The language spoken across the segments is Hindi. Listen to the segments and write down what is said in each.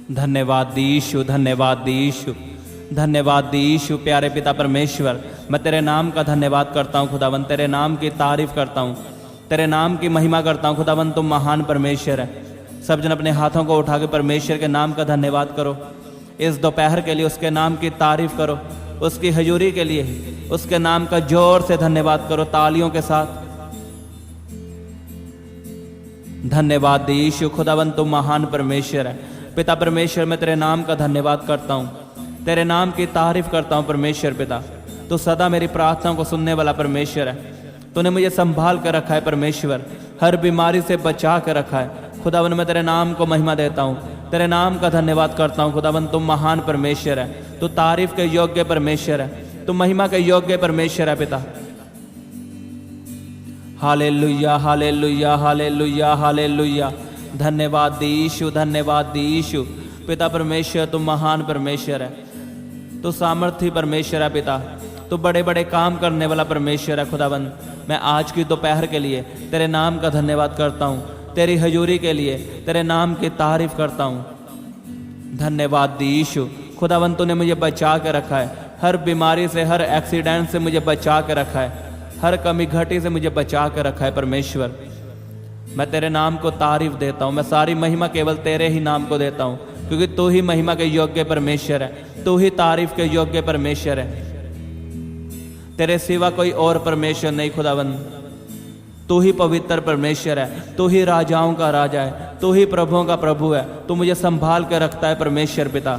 धन्यवाद दीशु, धन्यवाद दीशु, धन्यवाद दीशु। प्यारे पिता परमेश्वर, मैं तेरे नाम का धन्यवाद करता हूँ खुदावन, तेरे नाम की तारीफ करता हूँ, तेरे नाम की महिमा करता हूँ खुदावन। तुम महान परमेश्वर है। सब जन अपने हाथों को उठा के परमेश्वर के नाम का धन्यवाद करो। इस दोपहर के लिए उसके नाम की तारीफ करो, उसकी हजूरी के लिए उसके नाम का जोर से धन्यवाद करो, तालियों के साथ। धन्यवाद यीशु। खुदावन तुम महान परमेश्वर है। पिता परमेश्वर, मैं तेरे नाम का धन्यवाद करता हूँ, तेरे नाम की तारीफ करता हूँ परमेश्वर पिता। तो सदा मेरी प्रार्थनाओं को सुनने वाला परमेश्वर है। तूने मुझे संभाल कर रखा है परमेश्वर, हर बीमारी से बचा कर रखा है खुदावन। मैं तेरे नाम को महिमा देता हूँ, तेरे नाम का धन्यवाद करता हूँ खुदावन। तुम महान परमेश्वर है, तू तारीफ के योग्य परमेश्वर है, तू महिमा के योग्य परमेश्वर है पिता। Hallelujah, hallelujah, hallelujah, hallelujah. धन्यवाद यीशु, धन्यवाद यीशु। पिता परमेश्वर तुम महान परमेश्वर है, तू सामर्थी परमेश्वर है पिता, तू बड़े बड़े काम करने वाला परमेश्वर है खुदावन। मैं आज की दोपहर के लिए तेरे नाम का धन्यवाद करता हूँ, तेरी हजूरी के लिए तेरे नाम की तारीफ करता हूँ। धन्यवाद यीशु। खुदावन तूने मुझे बचा के रखा है, हर बीमारी से, हर एक्सीडेंट से मुझे बचा के रखा है, हर कमी घटी से मुझे बचा के रखा है परमेश्वर। मैं तेरे नाम को तारीफ देता हूँ, मैं सारी महिमा केवल तेरे ही नाम को देता हूँ, क्योंकि तू ही महिमा के योग्य परमेश्वर है, तू ही तारीफ के योग्य परमेश्वर है। तेरे सिवा कोई और परमेश्वर नहीं खुदावन। तू ही पवित्र परमेश्वर है, तू ही राजाओं का राजा है, तू ही प्रभुओं का प्रभु है। तू मुझे संभाल के रखता है परमेश्वर पिता।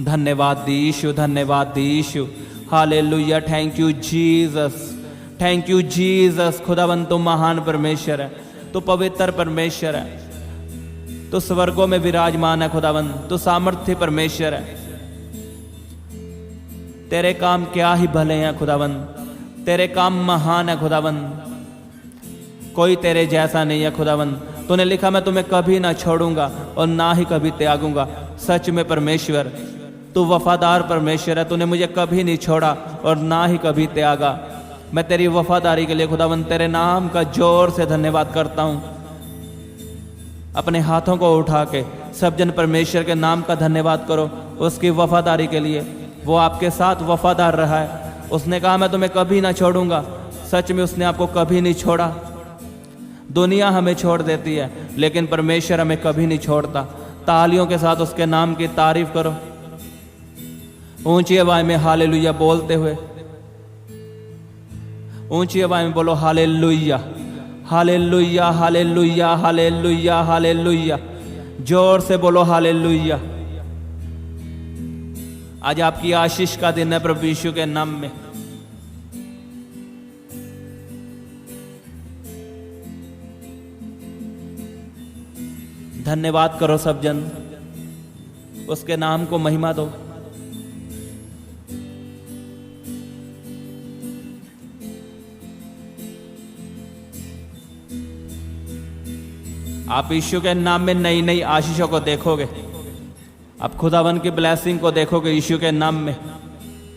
धन्यवाद यीशु, धन्यवाद Yeshu. Hallelujah. Thank you Jesus, thank you Jesus. खुदावन तुम महान परमेश्वर है, तू पवित्र परमेश्वर है, तू स्वर्गों में विराजमान है खुदावन, तू सामर्थ्य परमेश्वर है। तेरे काम क्या ही भले हैं खुदावन, तेरे काम महान है खुदावन, कोई तेरे जैसा नहीं है खुदावन। तूने लिखा मैं तुम्हें कभी ना छोड़ूंगा और ना ही कभी त्यागूंगा। सच में परमेश्वर तू वफादार परमेश्वर है, तूने मुझे कभी नहीं छोड़ा और ना ही कभी त्यागा। मैं तेरी वफादारी के लिए खुदावन तेरे नाम का जोर से धन्यवाद करता हूँ। अपने हाथों को उठा के सब जन परमेश्वर के नाम का धन्यवाद करो उसकी वफादारी के लिए। वो आपके साथ वफादार रहा है, उसने कहा मैं तुम्हें कभी ना छोड़ूंगा। सच में उसने आपको कभी नहीं छोड़ा। दुनिया हमें छोड़ देती है लेकिन परमेश्वर हमें कभी नहीं छोड़ता। तालियों के साथ उसके नाम की तारीफ करो, ऊंची आवाज में हालेलुया बोलते हुए। ऊंची आवाज में बोलो hallelujah, hallelujah, hallelujah, hallelujah, hallelujah. जोर से बोलो हालेलुया। आज आपकी आशीष का दिन है प्रभु यीशु के नाम में। धन्यवाद करो सब जन, उसके नाम को महिमा दो। आप यीशु के नाम में नई नई आशीषों को देखोगे, आप खुदावन की ब्लेसिंग को देखोगे यीशु के नाम में।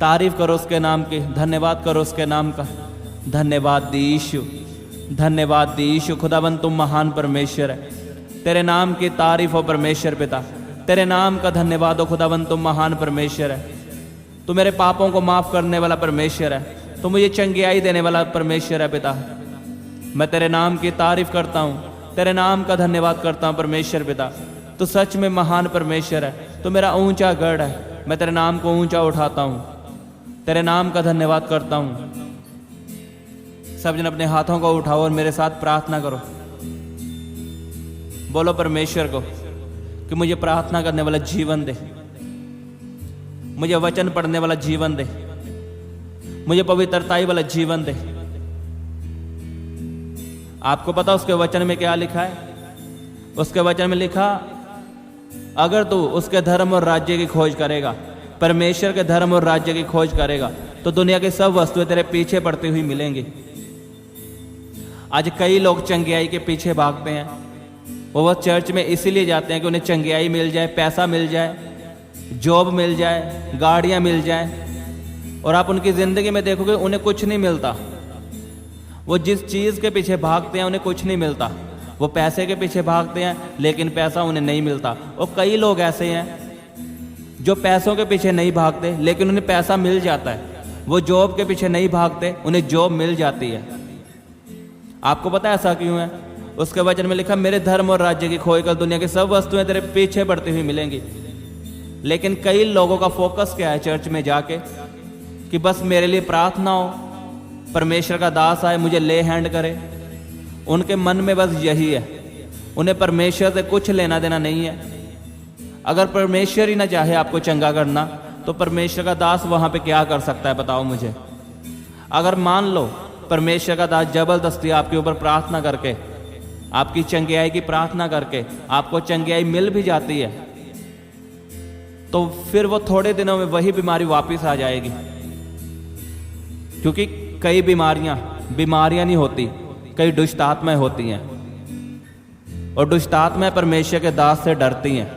तारीफ करो उसके नाम की, धन्यवाद करो उसके नाम का। धन्यवाद यीशु, धन्यवाद यीशु। खुदावन तुम महान परमेश्वर है, तेरे नाम की तारीफ हो परमेश्वर पिता, तेरे नाम का धन्यवाद हो खुदावन तुम महान परमेश्वर है। तू मेरे पापों को माफ करने वाला परमेश्वर है, तू मुझे चंगियाई देने वाला परमेश्वर है पिता। मैं तेरे नाम की तारीफ करता हूँ, तेरे नाम का धन्यवाद करता हूँ परमेश्वर पिता। तू सच में महान परमेश्वर है, तू मेरा ऊंचा गढ़ है। मैं तेरे नाम को ऊंचा उठाता हूँ, तेरे नाम का धन्यवाद करता हूँ। सब जन अपने हाथों को उठाओ और मेरे साथ प्रार्थना करो। बोलो परमेश्वर को कि मुझे प्रार्थना करने वाला जीवन दे, मुझे वचन पढ़ने वाला जीवन दे, मुझे पवित्रताई वाला जीवन दे। आपको पता उसके वचन में क्या लिखा है? उसके वचन में लिखा, अगर तू उसके धर्म और राज्य की खोज करेगा, परमेश्वर के धर्म और राज्य की खोज करेगा, तो दुनिया की सब वस्तुएं तेरे पीछे पड़ती हुई मिलेंगी। आज कई लोग चंगियाई के पीछे भागते हैं। वो चर्च में इसीलिए जाते हैं कि उन्हें चंगियाई मिल जाए, पैसा मिल जाए, जॉब मिल जाए, गाड़ियां मिल जाए। और आप उनकी जिंदगी में देखोगे उन्हें कुछ नहीं मिलता। वो जिस चीज़ के पीछे भागते हैं उन्हें कुछ नहीं मिलता। वो पैसे के पीछे भागते हैं लेकिन पैसा उन्हें नहीं मिलता। और कई लोग ऐसे हैं जो पैसों के पीछे नहीं भागते लेकिन उन्हें पैसा मिल जाता है। वो जॉब के पीछे नहीं भागते, उन्हें जॉब मिल जाती है। आपको पता है ऐसा क्यों है? उसके वचन में लिखा, मेरे धर्म और राज्य की खोई कर दुनिया की सब वस्तुएं तेरे पीछे बढ़ती हुई मिलेंगी। लेकिन कई लोगों का फोकस क्या है चर्च में जाके कि बस मेरे लिए प्रार्थना हो, परमेश्वर का दास आए मुझे ले हैंड करे। उनके मन में बस यही है, उन्हें परमेश्वर से कुछ लेना देना नहीं है। अगर परमेश्वर ही ना चाहे आपको चंगा करना तो परमेश्वर का दास वहां पे क्या कर सकता है बताओ मुझे। अगर मान लो परमेश्वर का दास जबरदस्ती आपके ऊपर प्रार्थना करके, आपकी चंगियाई की प्रार्थना करके आपको चंगियाई मिल भी जाती है, तो फिर वो थोड़े दिनों में वही बीमारी वापस आ जाएगी। क्योंकि कई बीमारियां नहीं होती, कई दुष्ट आत्माएं होती हैं। और दुष्ट आत्माएं परमेश्वर के दास से डरती हैं,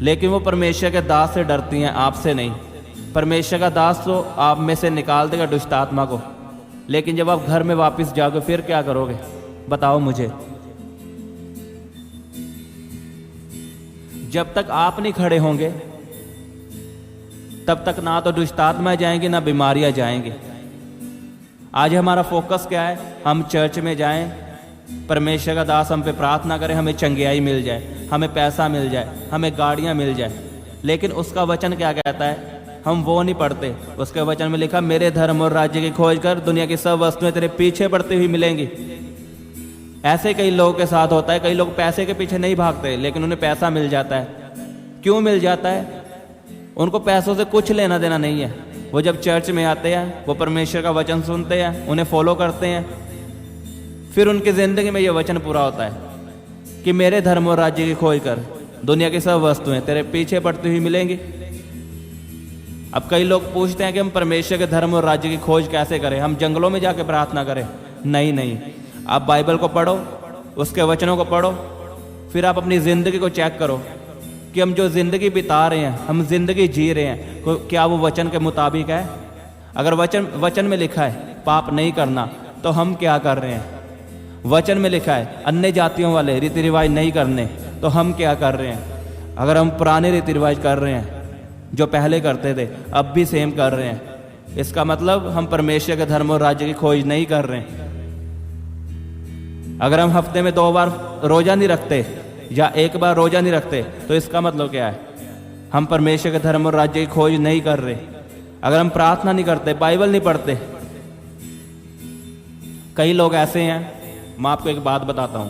लेकिन वो परमेश्वर के दास से डरती हैं, आपसे नहीं। परमेश्वर का दास तो आप में से निकाल देगा दुष्ट आत्मा को, लेकिन जब आप घर में वापस जाओगे फिर क्या करोगे बताओ मुझे। जब तक आप नहीं खड़े होंगे तब तक ना तो दुष्ट आत्माएं जाएंगी ना बीमारियां जाएंगी। आज हमारा फोकस क्या है? हम चर्च में जाएं, परमेश्वर का दास हम पे प्रार्थना करें, हमें चंगियाई मिल जाए, हमें पैसा मिल जाए, हमें गाड़ियां मिल जाए। लेकिन उसका वचन क्या कहता है? हम वो नहीं पढ़ते। उसके वचन में लिखा, मेरे धर्म और राज्य की खोज कर दुनिया की सब वस्तुएं तेरे पीछे बढ़ती हुई मिलेंगी। ऐसे कई लोगों के साथ होता है। कई लोग पैसे के पीछे नहीं भागते लेकिन उन्हें पैसा मिल जाता है। क्यों मिल जाता है? उनको पैसों से कुछ लेना देना नहीं है। वो जब चर्च में आते हैं, वो परमेश्वर का वचन सुनते हैं, उन्हें फॉलो करते हैं, फिर उनकी जिंदगी में ये वचन पूरा होता है कि मेरे धर्म और राज्य की खोज कर दुनिया की सब वस्तुएं तेरे पीछे बढ़ती हुई मिलेंगी। अब कई लोग पूछते हैं कि हम परमेश्वर के धर्म और राज्य की खोज कैसे करें? हम जंगलों में जाके प्रार्थना करें? नहीं, आप बाइबल को पढ़ो, उसके वचनों को पढ़ो, फिर आप अपनी जिंदगी को चेक करो कि हम जो जिंदगी बिता रहे हैं, हम जिंदगी जी रहे हैं, क्या वो वचन के मुताबिक है? अगर वचन में लिखा है पाप नहीं करना, तो हम क्या कर रहे हैं? वचन में लिखा है अन्य जातियों वाले रीति रिवाज नहीं करने, तो हम क्या कर रहे हैं? अगर हम पुराने रीति रिवाज कर रहे हैं जो पहले करते थे, अब भी सेम कर रहे हैं, इसका मतलब हम परमेश्वर के धर्म और राज्य की खोज नहीं कर रहे हैं। अगर हम हफ्ते में 2 बार रोजा नहीं रखते या 1 बार रोजा नहीं रखते, तो इसका मतलब क्या है? हम परमेश्वर के धर्म और राज्य की खोज नहीं कर रहे। अगर हम प्रार्थना नहीं करते, बाइबल नहीं पढ़ते, कई लोग ऐसे हैं। मैं आपको एक बात बताता हूं,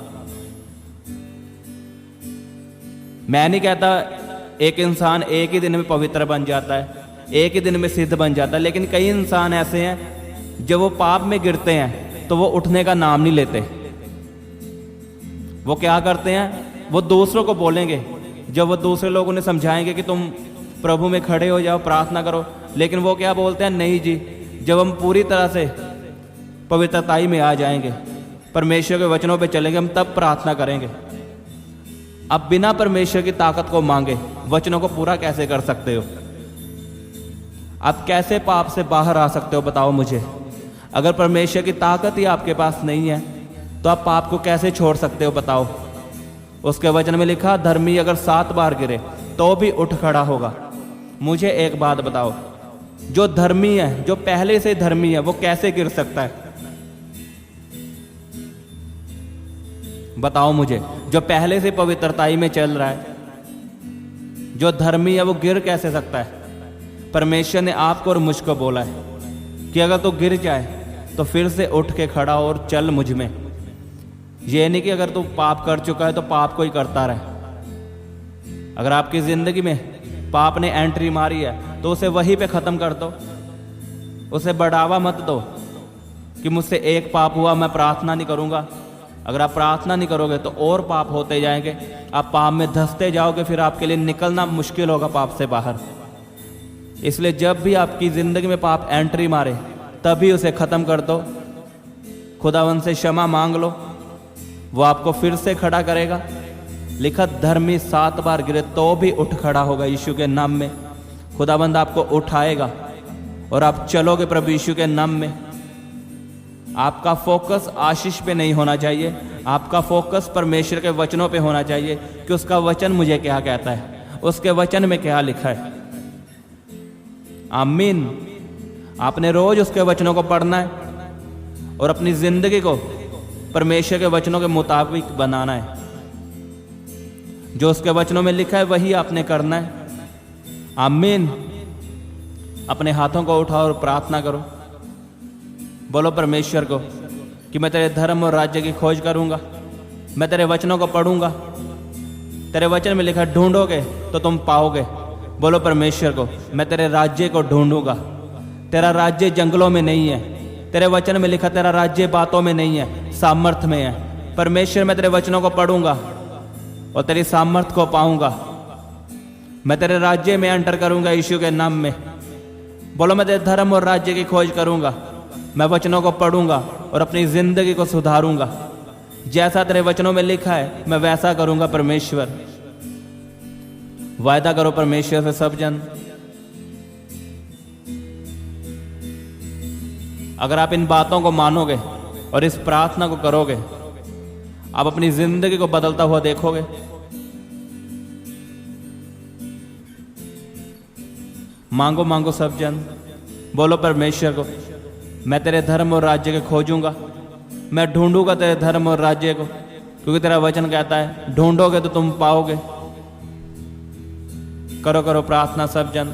मैं नहीं कहता एक इंसान एक ही दिन में पवित्र बन जाता है, एक ही दिन में सिद्ध बन जाता है, लेकिन कई इंसान ऐसे हैं जब वो पाप में गिरते हैं तो वो उठने का नाम नहीं लेते। वो क्या करते हैं? वो दूसरों को बोलेंगे, जब वो दूसरे लोग उन्हें समझाएंगे कि तुम प्रभु में खड़े हो जाओ, प्रार्थना करो, लेकिन वो क्या बोलते हैं? नहीं जी, जब हम पूरी तरह से पवित्रताई में आ जाएंगे, परमेश्वर के वचनों पे चलेंगे, हम तब प्रार्थना करेंगे। अब बिना परमेश्वर की ताकत को मांगे वचनों को पूरा कैसे कर सकते हो? आप कैसे पाप से बाहर आ सकते हो बताओ मुझे? अगर परमेश्वर की ताकत ही आपके पास नहीं है तो आप पाप को कैसे छोड़ सकते हो बताओ? उसके वचन में लिखा, धर्मी अगर 7 बार गिरे तो भी उठ खड़ा होगा। मुझे एक बात बताओ, जो धर्मी है, जो पहले से धर्मी है, वो कैसे गिर सकता है? बताओ मुझे। जो पहले से पवित्रताई में चल रहा है, जो धर्मी है, वो गिर कैसे सकता है? परमेश्वर ने आपको और मुझको बोला है कि अगर तू गिर जाए तो फिर से उठ के खड़ा और चल मुझ में। ये नहीं कि अगर तू पाप कर चुका है तो पाप को ही करता रहे। अगर आपकी जिंदगी में पाप ने एंट्री मारी है तो उसे वहीं पे खत्म कर दो, उसे बढ़ावा मत दो कि मुझसे एक पाप हुआ, मैं प्रार्थना नहीं करूंगा। अगर आप प्रार्थना नहीं करोगे तो और पाप होते जाएंगे, आप पाप में धंसते जाओगे, फिर आपके लिए निकलना मुश्किल होगा पाप से बाहर। इसलिए जब भी आपकी जिंदगी में पाप एंट्री मारे तभी उसे खत्म कर दो, खुदावन से क्षमा मांग लो, वो आपको फिर से खड़ा करेगा। लिखा, धर्मी 7 बार गिरे तो भी उठ खड़ा होगा यीशु के नाम में। खुदाबंद आपको उठाएगा और आप चलोगे प्रभु यीशु के नाम में। आपका फोकस आशीष पे नहीं होना चाहिए, आपका फोकस परमेश्वर के वचनों पे होना चाहिए कि उसका वचन मुझे क्या कहता है, उसके वचन में क्या लिखा है। आमीन। आपने रोज उसके वचनों को पढ़ना है और अपनी जिंदगी को परमेश्वर के वचनों के मुताबिक बनाना है। जो उसके वचनों में लिखा है वही आपने करना है। आमीन। अपने हाथों को उठाओ और प्रार्थना करो। बोलो परमेश्वर को कि मैं तेरे धर्म और राज्य की खोज करूंगा, मैं तेरे वचनों को पढ़ूंगा। तेरे वचन में लिखा ढूंढोगे तो तुम पाओगे। बोलो परमेश्वर को मैं तेरे राज्य को ढूंढूंगा। तेरा राज्य जंगलों में नहीं है, तेरे वचन में लिखा तेरा राज्य बातों में नहीं है, सामर्थ्य में है। परमेश्वर मैं तेरे वचनों को पढ़ूंगा और तेरी सामर्थ्य को पाऊंगा। मैं तेरे राज्य में एंटर करूंगा यीशु के नाम में। बोलो मैं तेरे धर्म और राज्य की खोज करूंगा, मैं वचनों को पढ़ूंगा और अपनी जिंदगी को सुधारूंगा। जैसा तेरे वचनों में लिखा है मैं वैसा करूंगा। परमेश्वर वायदा करो परमेश्वर से सब जन। अगर आप इन बातों को मानोगे और इस प्रार्थना को करोगे, आप अपनी जिंदगी को बदलता हुआ देखोगे। मांगो मांगो सब जन। बोलो परमेश्वर को मैं तेरे धर्म और राज्य के खोजूंगा, मैं ढूंढूंगा तेरे धर्म और राज्य को, क्योंकि तेरा वचन कहता है ढूंढोगे तो तुम पाओगे। करो करो प्रार्थना सब जन।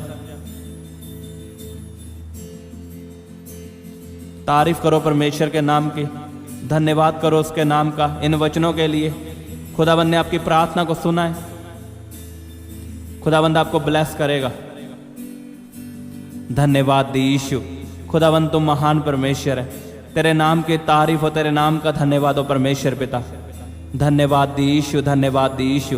तारीफ करो परमेश्वर के नाम की, धन्यवाद करो उसके नाम का इन वचनों के लिए। खुदाबंद ने आपकी प्रार्थना को सुना है। खुदाबंद आपको ब्लेस करेगा। धन्यवाद यीशु। खुदाबंद तुम महान परमेश्वर है। तेरे नाम की तारीफ हो, तेरे नाम का धन्यवाद हो परमेश्वर पिता। धन्यवाद यीशु, धन्यवाद यीशु।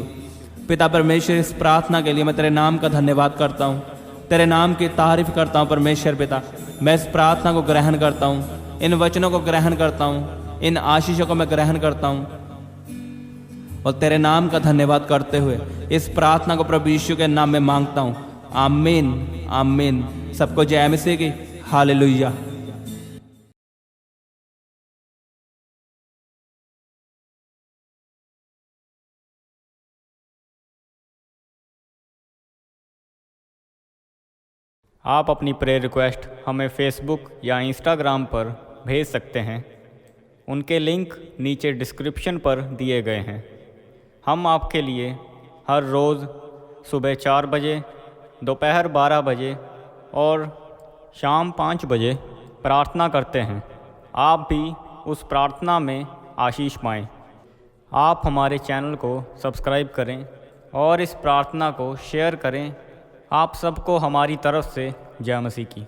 पिता परमेश्वर इस प्रार्थना के लिए मैं तेरे नाम का धन्यवाद करता हूँ, तेरे नाम की तारीफ करता हूँ परमेश्वर पिता। मैं इस प्रार्थना को ग्रहण करता हूँ, इन वचनों को ग्रहण करता हूँ, इन आशीषों को मैं ग्रहण करता हूँ और तेरे नाम का धन्यवाद करते हुए इस प्रार्थना को प्रभु यीशु के नाम में मांगता हूँ। आमीन आमीन। सबको जय मसीह की। हालेलुया। आप अपनी प्रेयर रिक्वेस्ट हमें फेसबुक या इंस्टाग्राम पर भेज सकते हैं। उनके लिंक नीचे डिस्क्रिप्शन पर दिए गए हैं। हम आपके लिए हर रोज़ सुबह 4 बजे, दोपहर 12 बजे और शाम 5 बजे प्रार्थना करते हैं। आप भी उस प्रार्थना में आशीष पाएं। आप हमारे चैनल को सब्सक्राइब करें और इस प्रार्थना को शेयर करें। आप सबको हमारी तरफ से जय मसीह की।